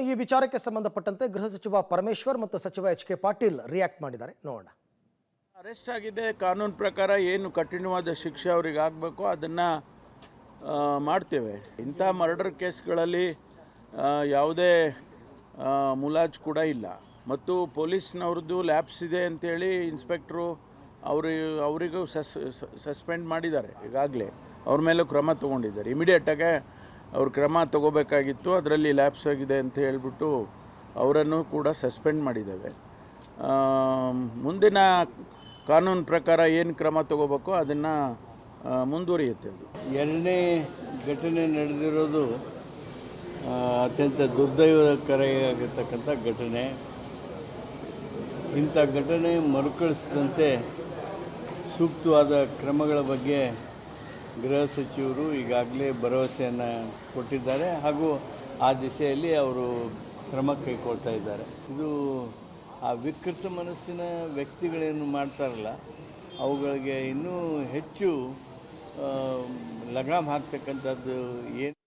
ಈ ವಿಚಾರಕ್ಕೆ ಸಂಬಂಧಪಟ್ಟಂತೆ ಗೃಹ ಸಚಿವ ಪರಮೇಶ್ವರ್ ಮತ್ತು ಸಚಿವ ಎಚ್ ಕೆ ಪಾಟೀಲ್ ರಿಯಾಕ್ಟ್ ಮಾಡಿದ್ದಾರೆ, ನೋಡೋಣ. ಅರೆಸ್ಟ್ ಆಗಿದೆ, ಕಾನೂನು ಪ್ರಕಾರ ಏನು ಕಠಿಣವಾದ ಶಿಕ್ಷೆ ಅವರಿಗೆ ಆಗಬೇಕು ಅದನ್ನು ಮಾಡ್ತೇವೆ. ಇಂಥ ಮರ್ಡರ್ ಕೇಸ್ಗಳಲ್ಲಿ ಯಾವುದೇ ಮುಲಾಜ್ ಕೂಡ ಇಲ್ಲ. ಮತ್ತು ಪೊಲೀಸ್ನವ್ರದ್ದು ಲ್ಯಾಬ್ಸ್ ಇದೆ ಅಂತೇಳಿ ಇನ್ಸ್ಪೆಕ್ಟ್ರು ಅವರಿಗೂ ಸಸ್ಪೆಂಡ್ ಮಾಡಿದ್ದಾರೆ. ಈಗಾಗಲೇ ಅವ್ರ ಮೇಲೂ ಕ್ರಮ ತೊಗೊಂಡಿದ್ದಾರೆ. ಇಮಿಡಿಯೇಟಾಗೆ ಅವ್ರು ಕ್ರಮ ತೊಗೋಬೇಕಾಗಿತ್ತು. ಅದರಲ್ಲಿ ಲ್ಯಾಬ್ಸ್ ಆಗಿದೆ ಅಂತ ಹೇಳಿಬಿಟ್ಟು ಅವರನ್ನು ಕೂಡ ಸಸ್ಪೆಂಡ್ ಮಾಡಿದ್ದೇವೆ. ಮುಂದಿನ ಕಾನೂನು ಪ್ರಕಾರ ಏನು ಕ್ರಮ ತಗೋಬೇಕು ಅದನ್ನು ಮುಂದುವರಿಯುತ್ತೆ. ಅದು ಎರಡನೇ ಘಟನೆ ನಡೆದಿರೋದು ಅತ್ಯಂತ ದುರ್ದೈವಕರಾಗಿರ್ತಕ್ಕಂಥ ಘಟನೆ. ಇಂಥ ಘಟನೆ ಮರುಕಳಿಸಿದಂತೆ ಸೂಕ್ತವಾದ ಕ್ರಮಗಳ ಬಗ್ಗೆ ಗೃಹ ಸಚಿವರು ಈಗಾಗಲೇ ಭರವಸೆಯನ್ನು ಕೊಟ್ಟಿದ್ದಾರೆ ಹಾಗೂ ಆ ದಿಸೆಯಲ್ಲಿ ಅವರು ಕ್ರಮ ಕೈಗೊಳ್ತಾ ಇದ್ದಾರೆ. ಇದು ಆ ವಿಕೃತ ಮನಸ್ಸಿನ ವ್ಯಕ್ತಿಗಳೇನು ಮಾಡ್ತಾರಲ್ಲ ಅವುಗಳಿಗೆ ಇನ್ನೂ ಹೆಚ್ಚು ಲಗಾಮ್ ಹಾಕ್ತಕ್ಕಂಥದ್ದು ಏನು